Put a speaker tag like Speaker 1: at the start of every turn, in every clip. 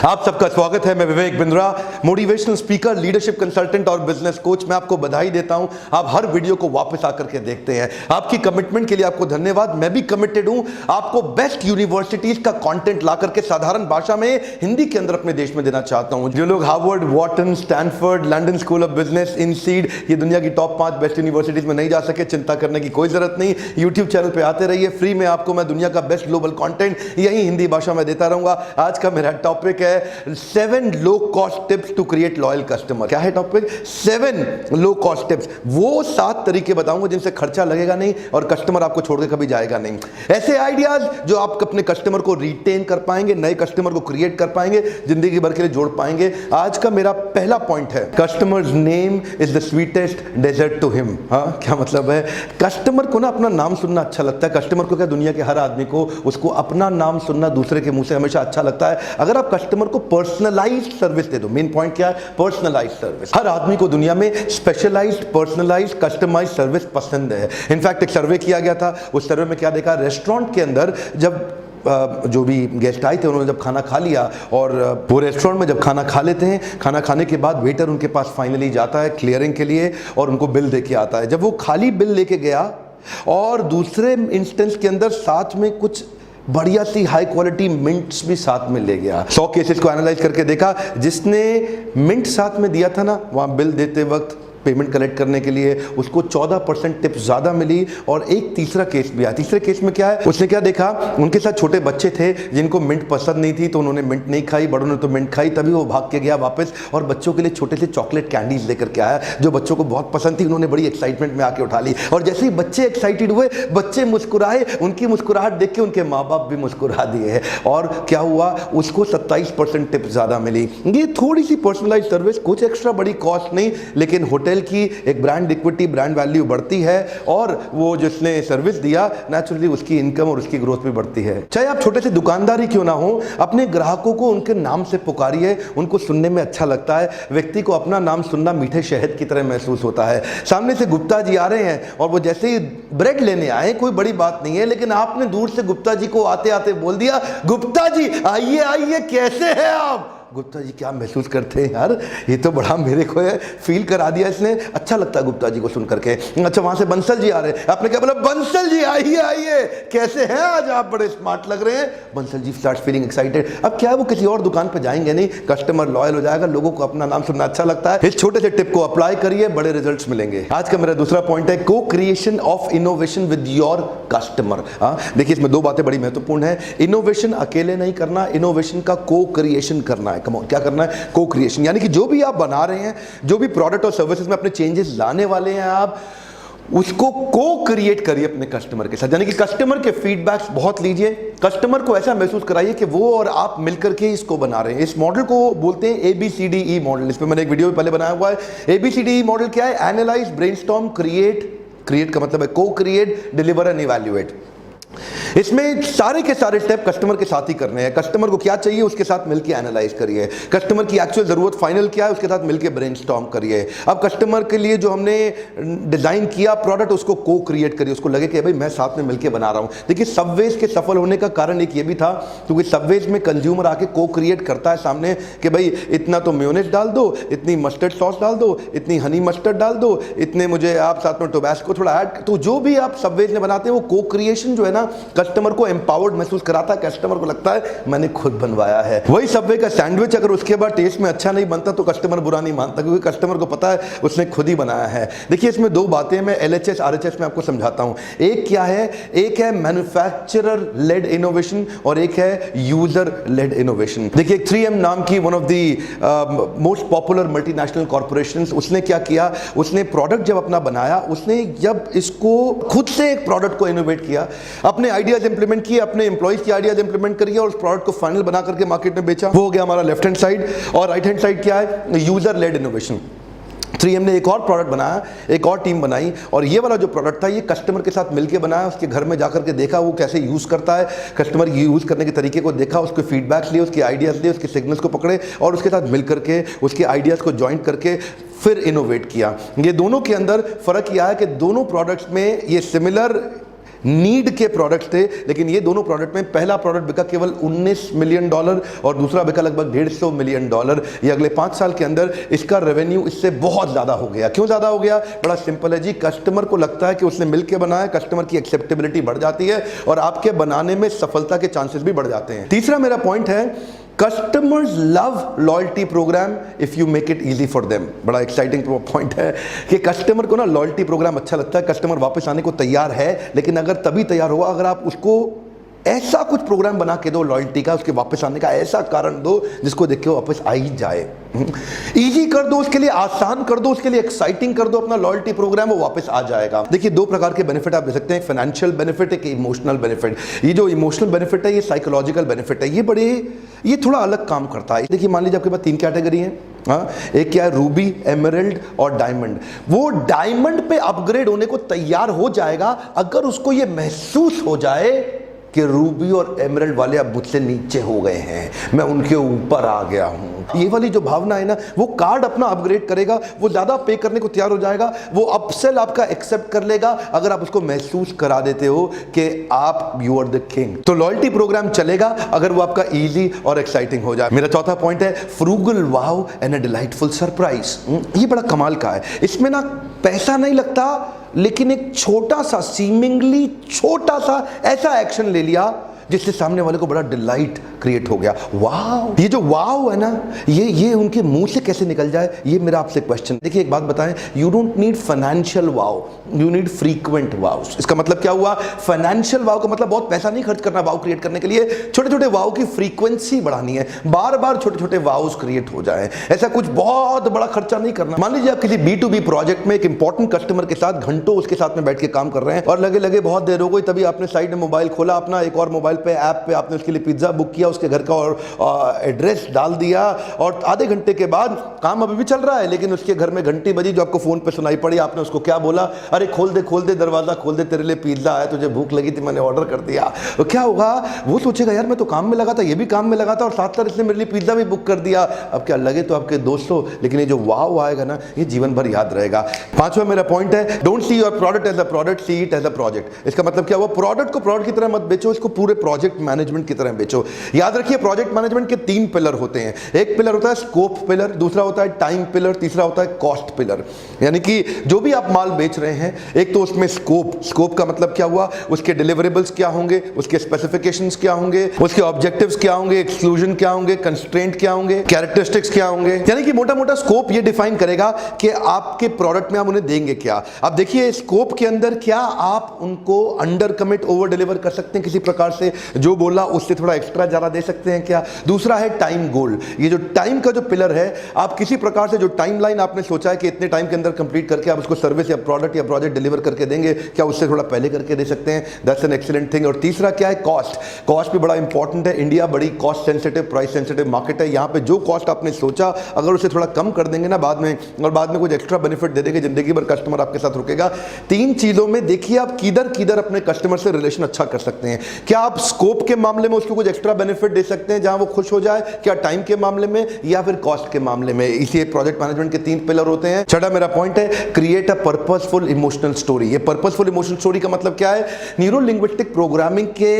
Speaker 1: आप सबका स्वागत है। मैं Vivek Bindra, motivational speaker, leadership consultant और बिजनेस कोच। मैं आपको बधाई देता हूं, आप हर वीडियो को वापस आकर के देखते हैं। आपकी कमिटमेंट के लिए आपको धन्यवाद। मैं भी कमिटेड हूं आपको बेस्ट यूनिवर्सिटीज का कंटेंट ला करके साधारण भाषा में हिंदी के अंदर अपने देश में देना चाहता हूं। जो लोग Harvard, Wharton, Stanford, London School of Business, INSEAD, ये दुनिया की टॉप 5 बेस्ट यूनिवर्सिटीज में नहीं जा सके, चिंता करने की कोई जरूरत नहीं। यूट्यूब चैनल पे आते रहिए, फ्री में आपको मैं दुनिया का बेस्ट ग्लोबल कंटेंट यही हिंदी भाषा में देता रहूंगा। आज का मेरा टॉपिक है 7 low cost tips to create loyal customer. क्या है टॉपिक? 7 low cost tips. वो 7 तरीके बताऊंगा जिनसे खर्चा लगेगा नहीं और कस्टमर आपको छोड़ के कभी जाएगा नहीं। ऐसे आइडियाज जो आप अपने कस्टमर को रिटेन कर पाएंगे, नए कस्टमर को क्रिएट कर पाएंगे, जिंदगी भर के लिए जोड़ पाएंगे। आज का मेरा पहला पॉइंट है, customer's name is the sweetest dessert to him. हाँ, क्या मतलब है? कस्टमर को ना अपना नाम सुनना अच्छा लगता है। कस्टमर को क्या, दुनिया के हर आदमी को उसको अपना नाम सुनना दूसरे के मुंह से हमेशा अच्छा लगता है। अगर आप कस्टमर को पर्सनलाइज्ड सर्विस दे दो, मेन पॉइंट क्या है? Personalised service. हर आदमी को दुनिया में स्पेशलाइज्ड, पर्सनलाइज्ड, कस्टमाइज्ड सर्विस पसंद है। इनफैक्ट एक सर्वे किया गया था, उस सर्वे में क्या देखा, रेस्टोरेंट के अंदर जब जो भी गेस्ट आए थे उन्होंने जब खाना खा लिया और वो रेस्टोरेंट में जब खाना खा लेते हैं, खाना खाने के बाद वेटर उनके पास फाइनली जाता है क्लियरिंग के लिए और उनको बिल दे के आता है। जब वो खाली बिल लेके गया और दूसरे इंस्टेंस के अंदर साथ में कुछ बढ़िया सी हाई क्वालिटी मिंट्स भी साथ में ले गया। 100 केसेस को एनालाइज करके देखा, जिसने मिंट साथ में दिया था ना, वहां बिल देते वक्त पेमेंट कलेक्ट करने के लिए उसको 14% टिप ज्यादा मिली। और एक तीसरा केस भी आया। तीसरे केस में क्या है, उसने क्या देखा, उनके साथ छोटे बच्चे थे जिनको मिंट पसंद नहीं थी, तो उन्होंने मिंट नहीं खाई, बड़ों ने तो मिंट खाई। तभी वो भाग के गया वापस और बच्चों के लिए छोटे से चॉकलेट कैंडीज लेकर के आया जो बच्चों को बहुत पसंद थी। उन्होंने बड़ी एक्साइटमेंट में आके उठा ली और जैसे ही बच्चे एक्साइटेड हुए, बच्चे मुस्कुराए, उनकी मुस्कुराहट देख के उनके माँ बाप भी मुस्कुरा दिए। और क्या हुआ, उसको 27% टिप ज्यादा मिली। ये थोड़ी सी पर्सनलाइज सर्विस, कुछ एक्स्ट्रा बड़ी कॉस्ट नहीं, लेकिन होटल की एक ब्रांड इक्विटी, ब्रांड वैल्यू बढ़ती है और वो जिसने सर्विस दिया नेचुरली उसकी इनकम और उसकी ग्रोथ भी बढ़ती है। चाहे आप छोटे से दुकानदारी क्यों ना हो, अपने ग्राहकों को उनके नाम से पुकारिए, उनको सुनने में अच्छा लगता है। व्यक्ति को अपना नाम सुनना मीठे शहद की तरह महसूस होता है। सामने से गुप्ता जी आ रहे हैं और वो जैसे ही ब्रेड लेने आए, कोई बड़ी बात नहीं है, लेकिन आपने दूर से गुप्ता जी को आते आते बोल दिया, गुप्ता जी आइए आइए, कैसे हैं आप? गुप्ता जी क्या महसूस करते हैं, यार ये तो बड़ा मेरे को फील करा दिया इसने। अच्छा लगता है गुप्ता जी को सुन करके। अच्छा, वहां से बंसल जी आ रहे हैं, आपने क्या बोला? बंसल जी आइए आइए, कैसे हैं आज आप? बड़े स्मार्ट लग रहे हैं। Bansal ji start feeling excited. अब क्या है, वो किसी और दुकान पे जाएंगे नहीं, कस्टमर लॉयल हो जाएगा, लोगों को अपना नाम सुनना अच्छा लगता है। इस छोटे से टिप को अप्लाई करिए, बड़े रिजल्ट्स मिलेंगे। आज का मेरा दूसरा पॉइंट है, को creation of innovation with your customer. देखिए, इसमें 2 बातें बड़ी महत्वपूर्ण है। इनोवेशन अकेले नहीं करना, इनोवेशन का को क्रिएशन करना है। क्या करना है? को क्रिएशन। यानी कि जो भी आप बना रहे हैं, जो भी प्रोडक्ट और सर्विसेज में अपने चेंजेस लाने वाले हैं, आप उसको को क्रिएट करिए अपने कस्टमर के साथ। यानी कि कस्टमर के फीडबैक्स बहुत लीजिए, कस्टमर को ऐसा महसूस कराइए कि वो और आप मिलकर के इसको बना रहे हैं। इस मॉडल को बोलते हैं ABCDE मॉडल। इस पे मैंने एक वीडियो में पहले बनाया हुआ है। ABCDE मॉडल क्या है? Analyse, brainstorm, create. क्रिएट का मतलब है को क्रिएट, डिलीवर एंड इवैल्यूएट। इसमें सारे के सारे स्टेप कस्टमर के साथ ही करने हैं। कस्टमर को क्या चाहिए उसके साथ मिलकर एनालाइज करिए। कस्टमर की एक्चुअल जरूरत फाइनल क्या है उसके साथ मिलकर ब्रेनस्टॉर्म करिए। अब कस्टमर के लिए जो हमने डिजाइन किया प्रोडक्ट, उसको को क्रिएट करिए। उसको लगे कि भाई मैं साथ में मिलकर बना रहा हूं। देखिए, सबवेज के सफल होने का कारण एक ये भी था क्योंकि सबवेज में कंज्यूमर आके को क्रिएट करता है सामने कि भाई इतना तो मेयोनेज डाल दो, इतनी मस्टर्ड सॉस डाल दो, इतनी हनी मस्टर्ड डाल दो, इतने मुझे आप साथ में टोबैस्को थोड़ा ऐड। तो जो भी आप सबवेज में बनाते हैं वो को क्रिएशन जो है ना, कस्टमर को एम्पावर्ड महसूस कराता है। कस्टमर को लगता है मैंने खुद बनवाया है। वही सबवे का सैंडविच अगर उसके बाद टेस्ट में अच्छा नहीं बनता तो कस्टमर बुरा नहीं मानता, क्योंकि कस्टमर को पता है उसने खुद ही बनाया है। देखिए, इसमें 2 बातें मैं LHS RHS में आपको समझाता हूं। एक क्या है? एक है मैन्युफैक्चरर लेड इनोवेशन और एक है यूजर लेड इनोवेशन। देखिए, 3M नाम की one of the most popular multinational corporations, उसने क्या किया, उसने प्रोडक्ट जब अपना बनाया, उसने जब इसको खुद से एक प्रोडक्ट को इनोवेट किया, अपने आइडियाज इंप्लीमेंट किए, अपने एम्प्लॉइज की आइडियाज इंप्लीमेंट करिए और उस प्रोडक्ट को फाइनल बना करके मार्केट में बेचा। वो हो गया हमारा लेफ्ट हैंड साइड। और राइट हैंड साइड क्या है? User lead innovation. 3M ने एक और प्रोडक्ट बनाया, एक और टीम बनाई और ये वाला जो प्रोडक्ट था ये कस्टमर के साथ मिलके बनाया। उसके घर में जाकर के देखा वो कैसे यूज़ करता है, कस्टमर यूज़ करने के तरीके को देखा, उसके फीडबैक्स लिए, उसके आइडियाज़ लिए, उसके सिग्नल्स को पकड़े और उसके साथ मिल करके उसके आइडियाज़ को जॉइंट करके फिर इनोवेट किया। ये दोनों के अंदर फ़र्क यह है कि दोनों प्रोडक्ट्स में ये सिमिलर नीड के प्रोडक्ट थे, लेकिन ये दोनों प्रोडक्ट में पहला प्रोडक्ट बिका केवल $19 मिलियन और दूसरा बिका लगभग $150 मिलियन। ये अगले 5 साल के अंदर इसका रेवेन्यू इससे बहुत ज्यादा हो गया। क्यों ज्यादा हो गया? बड़ा सिंपल है जी, कस्टमर को लगता है कि उसने मिलकर बनाया, कस्टमर की एक्सेप्टेबिलिटी बढ़ जाती है और आपके बनाने में सफलता के चांसेस भी बढ़ जाते हैं। तीसरा मेरा पॉइंट है, customers love loyalty program if you make it easy for them. बड़ा एक्साइटिंग पॉइंट है कि कस्टमर को ना लॉयल्टी प्रोग्राम अच्छा लगता है, कस्टमर वापस आने को तैयार है, लेकिन अगर तभी तैयार होगा अगर आप उसको ऐसा कुछ प्रोग्राम बना के दो लॉयल्टी का, उसके वापस आने का ऐसा कारण दो जिसको देख के वो वापस आ ही जाए। इजी कर दो उसके लिए, आसान कर दो उसके लिए, एक्साइटिंग कर दो अपना लॉयल्टी प्रोग्राम, वो वापस आ जाएगा। देखिए 2 प्रकार के बेनिफिट आप दे सकते हैं, फाइनेंशियल बेनिफिट, एक इमोशनल बेनिफिट। ये जो इमोशनल बेनिफिट है ये साइकोलॉजिकल बेनिफिट है, ये थोड़ा अलग काम करता है। देखिए मान लीजिए आपके पास 3 कैटेगरी है, हाँ, एक क्या है, रूबी, एमरल्ड और डायमंड। वो डायमंड पे अपग्रेड होने को तैयार हो जाएगा अगर उसको ये महसूस हो जाए कि रूबी और एमरल्ड वाले अब मुझसे नीचे हो गए हैं, मैं उनके ऊपर आ गया हूं। ये वाली जो भावना है ना, वो कार्ड अपना अपग्रेड करेगा, वो ज्यादा पे करने को तैयार हो जाएगा, वो अपसेल आपका एक्सेप्ट कर लेगा अगर आप उसको महसूस करा देते हो कि आप यू आर द किंग। तो लॉयल्टी प्रोग्राम चलेगा अगर वो आपका इजी और एक्साइटिंग हो जाए। मेरा चौथा पॉइंट है, frugal wow and a delightful surprise. ये बड़ा कमाल का है, इसमें ना पैसा नहीं लगता, लेकिन एक छोटा सा, सीमिंगली छोटा सा ऐसा एक्शन ले लिया जिससे सामने वाले को बड़ा डिलाइट क्रिएट हो गया। वाव, ये जो वाव है ना, ये उनके मुंह से कैसे निकल जाए, ये मेरा आपसे क्वेश्चन। देखिए एक बात बताएं, you don't need financial wow, you need frequent wow. इसका मतलब क्या हुआ? फाइनेंशियल वाव का मतलब बहुत पैसा नहीं खर्च करना वाव क्रिएट करने के लिए, छोटे छोटे वाव की फ्रीक्वेंसी बढ़ानी है, बार बार छोटे छोटे वाव्स क्रिएट हो जाए। ऐसा कुछ बहुत बड़ा खर्चा नहीं करना। मान लीजिए आप किसी B2B प्रोजेक्ट में एक इंपॉर्टेंट कस्टमर के साथ घंटों उसके साथ में बैठ के काम कर रहे हैं और लगे बहुत देर हो गई, तभी आपने साइड में मोबाइल खोला अपना, एक और मोबाइल पे ऐप पे आपने उसके लिए पिज्जा बुक किया, उसके घर का और एड्रेस डाल दिया, और आधे घंटे के बाद काम अभी भी चल रहा है, लेकिन उसके घर में घंटी बजी जो आपको फोन पे सुनाई पड़ी। आपने उसको क्या बोला? अरे खोल दे दरवाजा खोल दे, तेरे लिए पिज्जा है, तुझे भूख लगी थी, मैंने ऑर्डर कर दिया। तो क्या होगा? वो सोचेगा यार मैं तो काम में लगा था, ये भी काम में लगा था, और साथ साथ इसने मेरे लिए पिज्जा भी बुक कर दिया। अब क्या लगे तो आपके दोस्तों, लेकिन ये जो वाव आएगा ना, ये जीवन भर याद रहेगा। 5वां मेरा पॉइंट है, don't see your product as a product, see it as a project. इसका मतलब क्या हुआ? प्रोडक्ट को प्रोडक्ट की तरह मत बेचो, इसको पूरे प्रोजेक्ट मैनेजमेंट की तरह बेचो। याद रखिए प्रोजेक्ट मैनेजमेंट के 3 पिलर होते हैं। एक पिलर होता है स्कोप पिलर, दूसरा होता है टाइम पिलर, तीसरा होता है कॉस्ट पिलर। यानी कि जो भी आप माल बेच रहे हैं, एक तो उसमें स्कोप का मतलब क्या हुआ? उसके डिलीवरेबल्स क्या होंगे, उसके स्पेसिफिकेशंस क्या होंगे, उसके ऑब्जेक्टिव्स क्या होंगे, एक्सक्लूजन क्या होंगे, कंस्ट्रेंट क्या होंगे, कैरेक्टरिस्टिक्स क्या होंगे। यानी कि मोटा मोटा स्कोप ये डिफाइन करेगा कि आपके प्रोडक्ट में आप उन्हें देंगे क्या। अब देखिए स्कोप के अंदर क्या आप उनको अंडर कमिट ओवर डिलीवर कर सकते हैं किसी प्रकार से, जो बोला उससे थोड़ा एक्स्ट्रा ज्यादा दे सकते हैं क्या। दूसरा है टाइम गोल। ये जो टाइम का जो पिलर है, आप किसी प्रकार से जो टाइमलाइन आपने सोचा है कि इतने टाइम के अंदर कंप्लीट करके आप उसको सर्विस या प्रोजेक्ट डिलीवर करके देंगे, क्या उससे थोड़ा पहले करके दे सकते हैं? That's an excellent thing. और तीसरा क्या है? कॉस्ट भी बड़ा इंपॉर्टेंट है। इंडिया बड़ी cost sensitive, price sensitive market है। यहाँ पे जो कॉस्ट आपने सोचा, अगर उसे थोड़ा कम कर देंगे ना बाद में, और बाद में कुछ एक्स्ट्रा बेनिफिट दे देंगे, जिंदगी भर कस्टमर आपके साथ रुकेगा। 3 चीजों में देखिए आप किधर अपने कस्टमर से रिलेशन अच्छा कर सकते हैं। क्या आप स्कोप के मामले में उसको कुछ एक्स्ट्रा बेनिफिट दे सकते हैं जहां वो खुश हो जाए, क्या टाइम के मामले में या फिर कॉस्ट के मामले में? इसी प्रोजेक्ट मैनेजमेंट के 3 पिलर होते हैं। छठा मेरा पॉइंट है, create a purposeful emotional story. ये पर्पसफुल इमोशनल स्टोरी का मतलब क्या है? न्यूरो लिंग्विस्टिक प्रोग्रामिंग के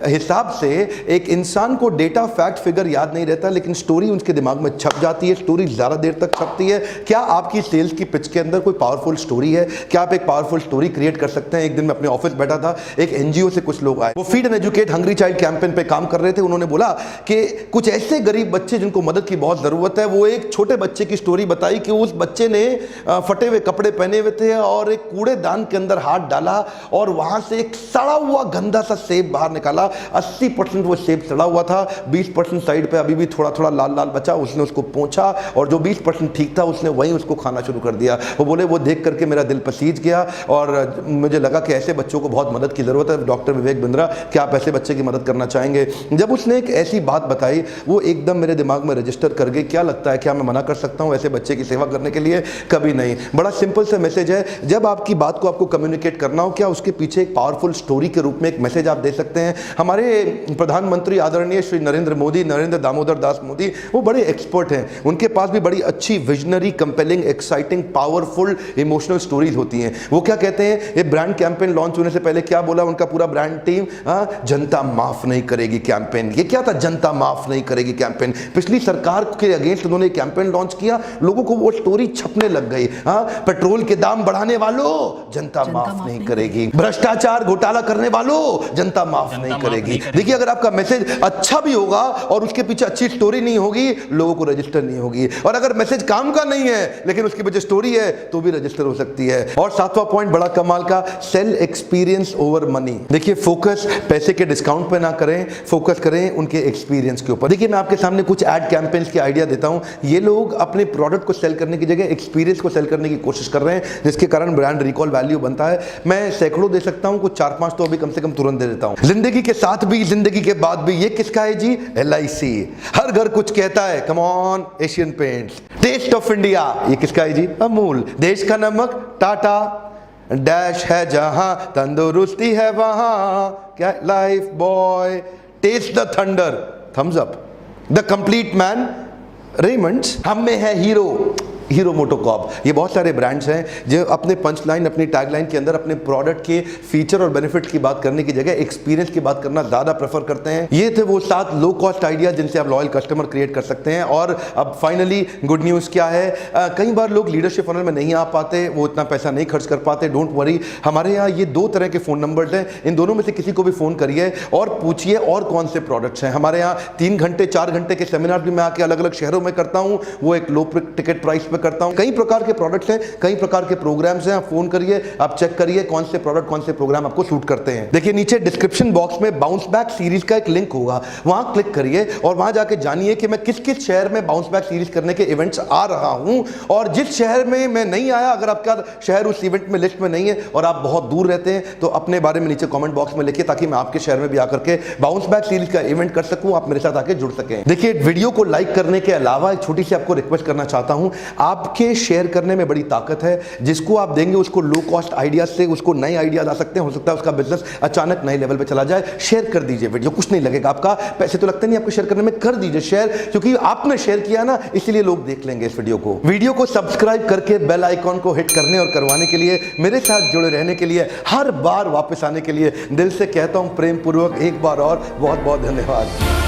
Speaker 1: हिसाब से एक इंसान को डेटा फैक्ट फिगर याद नहीं रहता, लेकिन स्टोरी उसके दिमाग में छप जाती है। स्टोरी ज्यादा देर तक छपती है। क्या आपकी सेल्स की पिच के अंदर कोई पावरफुल स्टोरी है? क्या आप एक पावरफुल स्टोरी क्रिएट कर सकते हैं? एक दिन मैं अपने ऑफिस बैठा था, एक एनजीओ से कुछ लोग आए, वो feed and educate hungry child campaign पे काम कर रहे थे। उन्होंने बोला कि कुछ ऐसे गरीब बच्चे जिनको मदद की बहुत जरूरत है, वो एक छोटे बच्चे की स्टोरी बताई कि उस बच्चे ने फटे हुए कपड़े पहने हुए थे और एक कूड़ेदान के अंदर हाथ डाला और वहां से एक सड़ा हुआ गंदा सा सेब बाहर निकाला। 80% वो सेब सड़ा हुआ था, 20% साइड पे अभी भी थोड़ा थोड़ा लाल लाल बचा। उसने उसको पोंछा और जो 20% ठीक था उसने वहीं उसको खाना शुरू कर दिया। वो बोले वो देख करके मेरा दिल पसीज गया और मुझे लगा कि ऐसे बच्चों को बहुत मदद की जरूरत है। डॉक्टर विवेक बिंद्रा, क्या आप ऐसे बच्चे की मदद करना चाहेंगे? जब उसने एक ऐसी बात बताई वो एकदम मेरे दिमाग में रजिस्टर कर गई। क्या लगता है, क्या मैं मना कर सकता हूं ऐसे बच्चे की सेवा करने के लिए? कभी नहीं। बड़ा सिंपल सा मैसेज है, जब आपकी बात को आपको कम्युनिकेट करना हो, क्या उसके पीछे एक पावरफुल स्टोरी के रूप में एक मैसेज आप दे सकते हैं। हमारे प्रधानमंत्री आदरणीय श्री नरेंद्र मोदी, नरेंद्र दामोदर दास मोदी, वो बड़े एक्सपर्ट हैं। उनके पास भी बड़ी अच्छी visionary, compelling, exciting, powerful emotional stories होती हैं। वो क्या कहते हैं, ये ब्रांड कैंपेन लॉन्च होने से पहले क्या बोला उनका पूरा ब्रांड टीम? जनता माफ नहीं करेगी कैंपेन। ये क्या था, जनता माफ नहीं करेगी कैंपेन? पिछली सरकार के अगेंस्ट उन्होंने कैंपेन लॉन्च किया, लोगों को वो स्टोरी छपने लग गई। पेट्रोल के दाम बढ़ाने वालों, जनता माफ नहीं करेगी। भ्रष्टाचार घोटाला करने वालों, जनता माफ नहीं करेगी। देखिए, अगर आपका मैसेज अच्छा भी होगा और उसके पीछे अच्छी स्टोरी नहीं होगी, लोगों को रजिस्टर नहीं होगी। और अगर मैसेज काम का नहीं है लेकिन उसके पीछे स्टोरी है तो भी रजिस्टर हो सकती है। और सातवां पॉइंट बड़ा कमाल का, सेल एक्सपीरियंस ओवर मनी। देखिए, फोकस पैसे के डिस्काउंट पे ना करें, फोकस करें उनके एक्सपीरियंस के ऊपर। देखिए, मैं आपके सामने कुछ एड कैंपेन्स के आइडिया देता हूं। ये लोग अपने प्रोडक्ट को सेल करने की जगह एक्सपीरियंस को सेल करने की कोशिश कर रहे हैं, जिसके कारण ब्रांड रिकॉल वैल्यू बनता है। मैं सैकड़ों दे सकता हूं, कुछ 4-5 तो अभी कम से कम तुरंत दे देता हूं। जिंदगी के साथ भी, जिंदगी के बाद भी। ये किसका है जी? LIC। हर घर कुछ कहता है, come on, Asian Paints. Taste of India, ये किसका है जी? अमूल। देश का नमक, टाटा। डैश है जहां, तंदुरुस्ती है वहां, क्या? Lifebuoy. Taste the thunder, Thums Up. The complete man, Raymond's. हम में है हीरो, हीरो मोटोकॉर्प। ये बहुत सारे ब्रांड्स हैं जो अपने पंच लाइन, अपनी टैग लाइन के अंदर अपने प्रोडक्ट के फीचर और बेनिफिट की बात करने की जगह एक्सपीरियंस की बात करना ज्यादा प्रेफर करते हैं। ये थे वो 7 लो कॉस्ट आइडिया जिनसे आप लॉयल कस्टमर क्रिएट कर सकते हैं। और अब फाइनली गुड न्यूज क्या है, कई बार लोग लीडरशिप फनल में नहीं आ पाते, वो इतना पैसा नहीं खर्च कर पाते। डोंट वरी, हमारे यहाँ ये 2 तरह के फोन नंबर्स हैं। इन दोनों में से किसी को भी फोन करिए और पूछिए और कौन से प्रोडक्ट्स हैं। हमारे यहाँ 3 घंटे 4 घंटे के सेमिनार भी मैं आके अलग अलग शहरों में करता हूँ, वो एक लो टिकट प्राइस पे करता हूँ। कई प्रकार के प्रोडक्ट्स हैं, कई प्रकार के प्रोग्राम्स हैं। आप फोन करिए, आप चेक करिए कौन से प्रोडक्ट, कौन से प्रोग्राम आपको सूट करते हैं। देखिए, नीचे डिस्क्रिप्शन बॉक्स में बाउंस बैक सीरीज का एक लिंक होगा, वहां क्लिक करिए और वहां जाके जानिए कि मैं किस किस शहर में बाउंस बैक सीरीज करने के इवेंट्स आ रहा हूं। और जिस शहर में मैं नहीं आया, अगर आपका शहर उस इवेंट में लिस्ट में नहीं है और आप बहुत दूर रहते हैं, तो अपने बारे में नीचे कमेंट बॉक्स में लिखिए, ताकि मैं आपके शहर में भी आकर के बाउंस बैक सीरीज का इवेंट कर सकूं, आप मेरे साथ आके जुड़ सकें। देखिए, वीडियो को लाइक करने के अलावा एक छोटी सी आपको रिक्वेस्ट करना चाहता हूं। आपके शेयर करने में बड़ी ताकत है। जिसको आप देंगे उसको लो कॉस्ट आइडिया से उसको नए आइडिया ला सकते हैं। हो सकता है उसका बिजनेस अचानक नए लेवल पे चला जाए। शेयर कर दीजिए वीडियो, कुछ नहीं लगेगा आपका, पैसे तो लगते नहीं आपको शेयर करने में। कर दीजिए शेयर, क्योंकि आपने शेयर किया ना, इसलिए लोग देख लेंगे इस वीडियो को। वीडियो को सब्सक्राइब करके बेल आइकॉन को हिट करने और करवाने के लिए, मेरे साथ जुड़े रहने के लिए, हर बार वापस आने के लिए दिल से कहता हूं प्रेम पूर्वक एक बार और बहुत बहुत धन्यवाद।